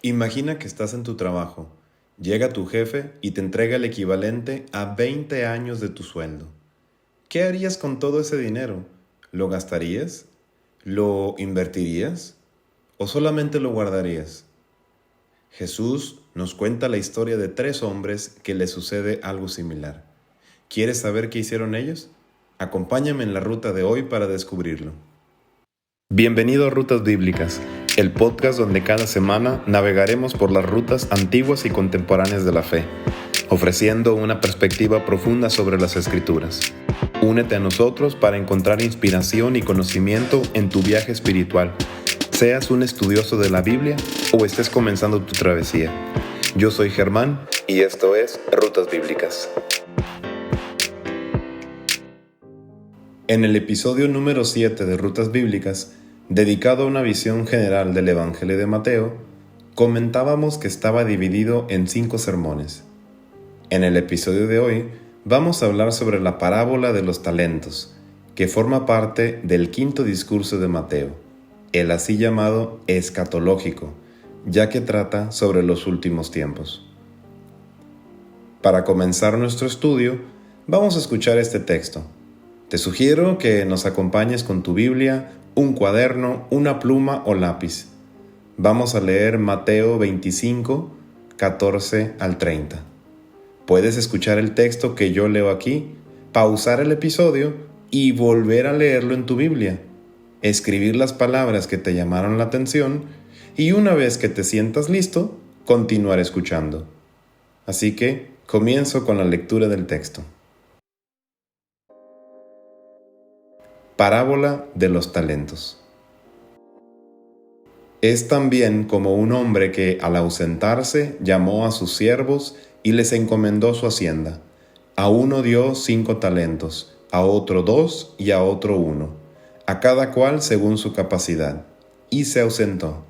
Imagina que estás en tu trabajo, llega tu jefe y te entrega el equivalente a 20 años de tu sueldo. ¿Qué harías con todo ese dinero? ¿Lo gastarías? ¿Lo invertirías? ¿O solamente lo guardarías? Jesús nos cuenta la historia de 3 hombres que les sucede algo similar. ¿Quieres saber qué hicieron ellos? Acompáñame en la ruta de hoy para descubrirlo. Bienvenido a Rutas Bíblicas, el podcast donde cada semana navegaremos por las rutas antiguas y contemporáneas de la fe, ofreciendo una perspectiva profunda sobre las Escrituras. Únete a nosotros para encontrar inspiración y conocimiento en tu viaje espiritual, seas un estudioso de la Biblia o estés comenzando tu travesía. Yo soy Germán y esto es Rutas Bíblicas. En el episodio número 7 de Rutas Bíblicas, dedicado a una visión general del Evangelio de Mateo, comentábamos que estaba dividido en 5 sermones. En el episodio de hoy vamos a hablar sobre la parábola de los talentos, que forma parte del 5º discurso de Mateo, el así llamado escatológico, ya que trata sobre los últimos tiempos. Para comenzar nuestro estudio, vamos a escuchar este texto. Te sugiero que nos acompañes con tu Biblia, un cuaderno, una pluma o lápiz. Vamos a leer Mateo 25, 14 al 30. Puedes escuchar el texto que yo leo aquí, pausar el episodio y volver a leerlo en tu Biblia, escribir las palabras que te llamaron la atención y una vez que te sientas listo, continuar escuchando. Así que comienzo con la lectura del texto. Parábola de los talentos. Es también como un hombre que, al ausentarse, llamó a sus siervos y les encomendó su hacienda. A uno dio 5 talentos, a otro 2 y a otro 1, a cada cual según su capacidad, y se ausentó.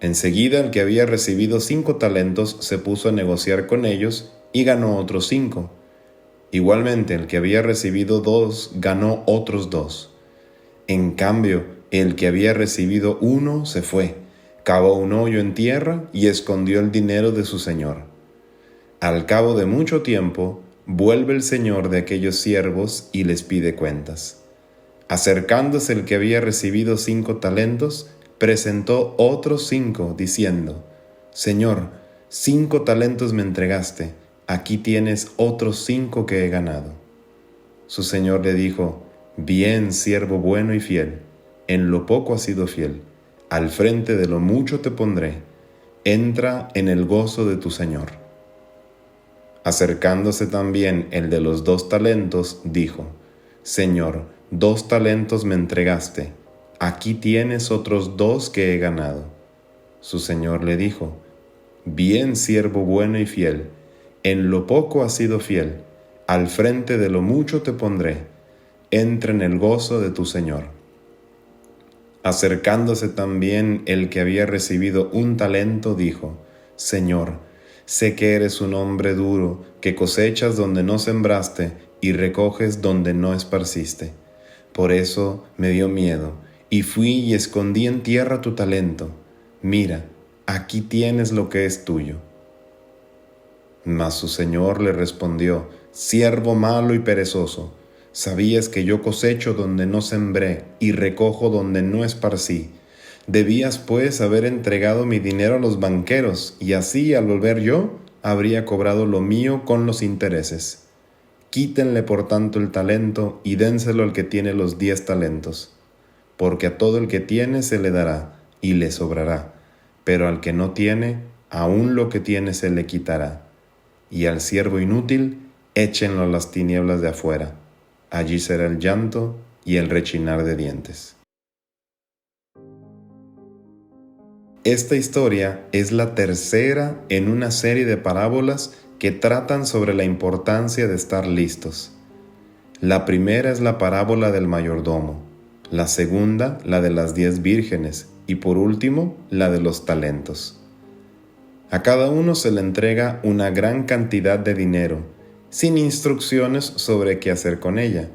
Enseguida el que había recibido 5 talentos se puso a negociar con ellos y ganó otros 5. Igualmente, el que había recibido 2 ganó otros 2. En cambio, el que había recibido 1 se fue, cavó un hoyo en tierra y escondió el dinero de su señor. Al cabo de mucho tiempo, vuelve el señor de aquellos siervos y les pide cuentas. Acercándose el que había recibido 5 talentos, presentó otros 5, diciendo: Señor, 5 talentos me entregaste. Aquí tienes otros 5 que he ganado. Su señor le dijo: Bien, siervo bueno y fiel, en lo poco has sido fiel, al frente de lo mucho te pondré, entra en el gozo de tu señor. Acercándose también el de los 2 talentos, dijo: Señor, 2 talentos me entregaste, aquí tienes otros 2 que he ganado. Su señor le dijo: Bien, siervo bueno y fiel, en lo poco has sido fiel, al frente de lo mucho te pondré, entra en el gozo de tu señor. Acercándose también el que había recibido 1 talento, dijo: Señor, sé que eres un hombre duro, que cosechas donde no sembraste y recoges donde no esparciste. Por eso me dio miedo, y fui y escondí en tierra tu talento. Mira, aquí tienes lo que es tuyo. Mas su señor le respondió: Siervo malo y perezoso, sabías que yo cosecho donde no sembré y recojo donde no esparcí. Debías pues haber entregado mi dinero a los banqueros, y así al volver yo habría cobrado lo mío con los intereses. Quítenle por tanto el talento y dénselo al que tiene los 10 talentos, porque a todo el que tiene se le dará y le sobrará, pero al que no tiene, aún lo que tiene se le quitará. Y al siervo inútil, échenlo a las tinieblas de afuera. Allí será el llanto y el rechinar de dientes. Esta historia es la tercera en una serie de parábolas que tratan sobre la importancia de estar listos. La primera es la parábola del mayordomo, la segunda la de las 10 vírgenes y por último la de los talentos. A cada uno se le entrega una gran cantidad de dinero, sin instrucciones sobre qué hacer con ella,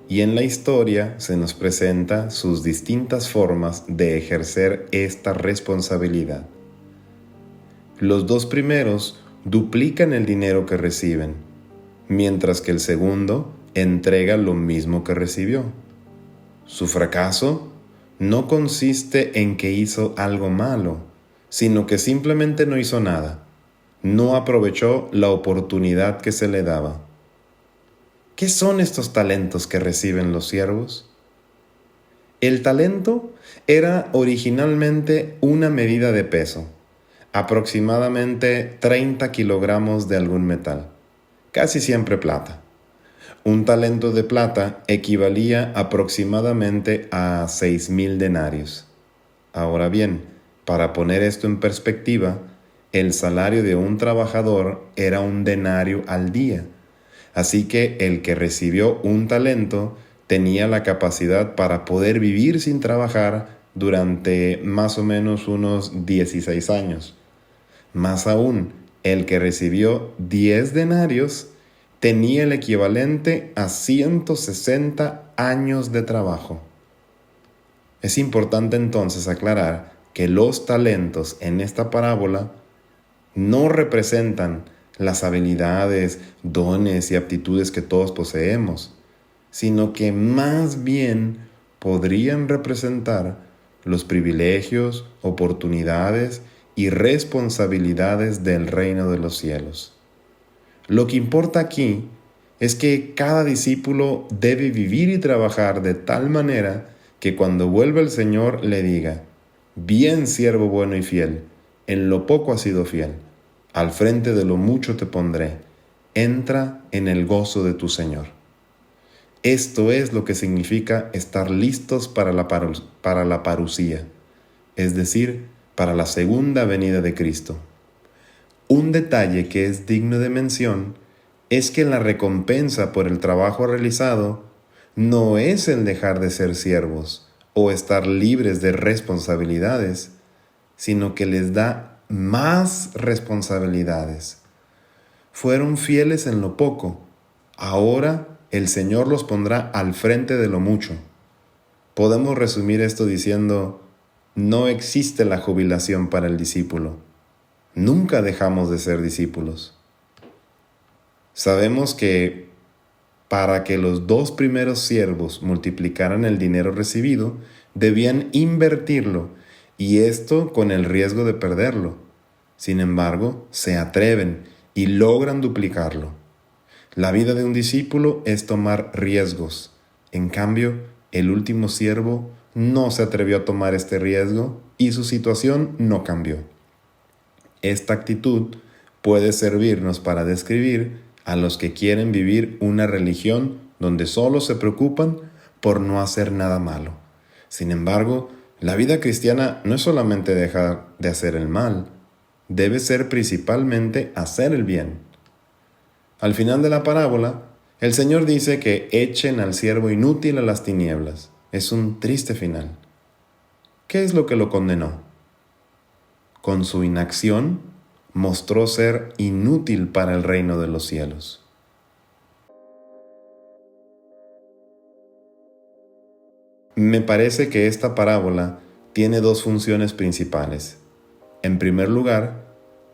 y en la historia se nos presenta sus distintas formas de ejercer esta responsabilidad. Los dos primeros duplican el dinero que reciben, mientras que el segundo entrega lo mismo que recibió. Su fracaso no consiste en que hizo algo malo, sino que simplemente no hizo nada. No aprovechó la oportunidad que se le daba. ¿Qué son estos talentos que reciben los siervos? El talento era originalmente una medida de peso, aproximadamente 30 kilogramos de algún metal, casi siempre plata. Un talento de plata equivalía aproximadamente a 6,000 denarios. Ahora bien, para poner esto en perspectiva, el salario de un trabajador era un denario al día. Así que el que recibió un talento tenía la capacidad para poder vivir sin trabajar durante más o menos unos 16 años. Más aún, el que recibió 10 denarios tenía el equivalente a 160 años de trabajo. Es importante entonces aclarar que los talentos en esta parábola no representan las habilidades, dones y aptitudes que todos poseemos, sino que más bien podrían representar los privilegios, oportunidades y responsabilidades del reino de los cielos. Lo que importa aquí es que cada discípulo debe vivir y trabajar de tal manera que cuando vuelva el Señor le diga: bien, siervo bueno y fiel, en lo poco has sido fiel, al frente de lo mucho te pondré, entra en el gozo de tu Señor. Esto es lo que significa estar listos para la parusía, es decir, para la segunda venida de Cristo. Un detalle que es digno de mención es que la recompensa por el trabajo realizado no es el dejar de ser siervos o estar libres de responsabilidades, sino que les da más responsabilidades. Fueron fieles en lo poco, ahora el Señor los pondrá al frente de lo mucho. Podemos resumir esto diciendo: no existe la jubilación para el discípulo. Nunca dejamos de ser discípulos. Sabemos que para que los dos primeros siervos multiplicaran el dinero recibido, debían invertirlo, y esto con el riesgo de perderlo. Sin embargo, se atreven y logran duplicarlo. La vida de un discípulo es tomar riesgos. En cambio, el último siervo no se atrevió a tomar este riesgo y su situación no cambió. Esta actitud puede servirnos para describir a los que quieren vivir una religión donde solo se preocupan por no hacer nada malo. Sin embargo, la vida cristiana no es solamente dejar de hacer el mal, debe ser principalmente hacer el bien. Al final de la parábola, el Señor dice que echen al siervo inútil a las tinieblas. Es un triste final. ¿Qué es lo que lo condenó? Con su inacción, mostró ser inútil para el reino de los cielos. Me parece que esta parábola tiene dos funciones principales. En primer lugar,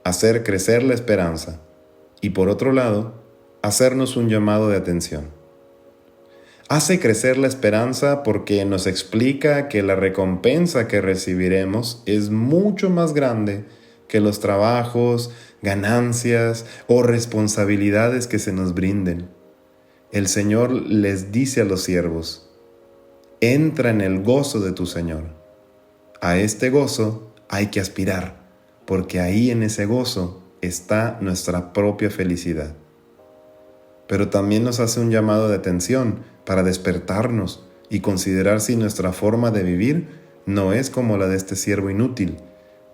hacer crecer la esperanza y por otro lado, hacernos un llamado de atención. Hace crecer la esperanza porque nos explica que la recompensa que recibiremos es mucho más grande que los trabajos, ganancias o responsabilidades que se nos brinden. El Señor les dice a los siervos: entra en el gozo de tu Señor. A este gozo hay que aspirar, porque ahí en ese gozo está nuestra propia felicidad. Pero también nos hace un llamado de atención para despertarnos y considerar si nuestra forma de vivir no es como la de este siervo inútil,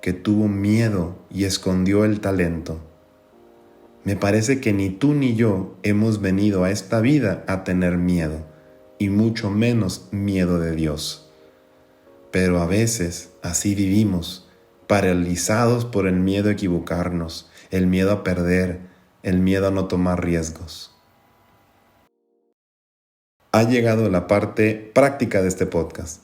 que tuvo miedo y escondió el talento. Me parece que ni tú ni yo hemos venido a esta vida a tener miedo, y mucho menos miedo de Dios. Pero a veces así vivimos, paralizados por el miedo a equivocarnos, el miedo a perder, el miedo a no tomar riesgos. Ha llegado la parte práctica de este podcast,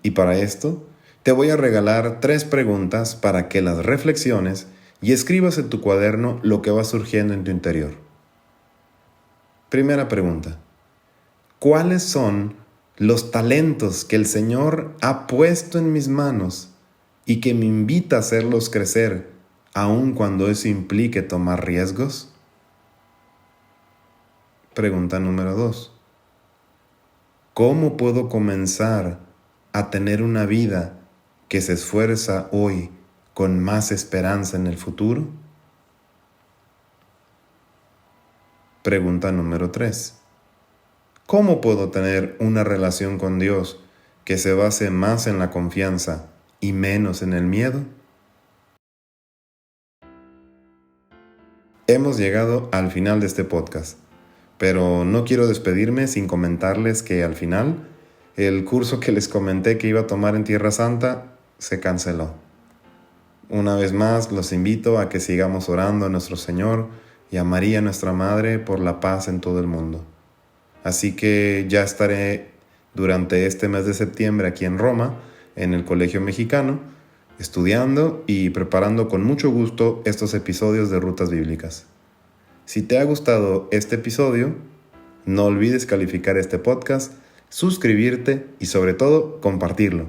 y para esto te voy a regalar 3 preguntas para que las reflexiones y escribas en tu cuaderno lo que va surgiendo en tu interior. Primera pregunta: ¿cuáles son los talentos que el Señor ha puesto en mis manos y que me invita a hacerlos crecer, aun cuando eso implique tomar riesgos? Pregunta número 2: ¿cómo puedo comenzar a tener una vida que se esfuerza hoy con más esperanza en el futuro? Pregunta número 3: ¿cómo puedo tener una relación con Dios que se base más en la confianza y menos en el miedo? Hemos llegado al final de este podcast, pero no quiero despedirme sin comentarles que al final el curso que les comenté que iba a tomar en Tierra Santa se canceló. Una vez más los invito a que sigamos orando a nuestro Señor y a María nuestra Madre por la paz en todo el mundo. Así que ya estaré durante este mes de septiembre aquí en Roma, en el Colegio Mexicano, estudiando y preparando con mucho gusto estos episodios de Rutas Bíblicas. Si te ha gustado este episodio, no olvides calificar este podcast, suscribirte y sobre todo compartirlo.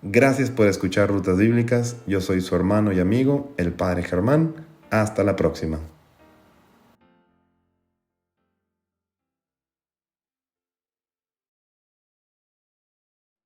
Gracias por escuchar Rutas Bíblicas. Yo soy su hermano y amigo, el Padre Germán. Hasta la próxima.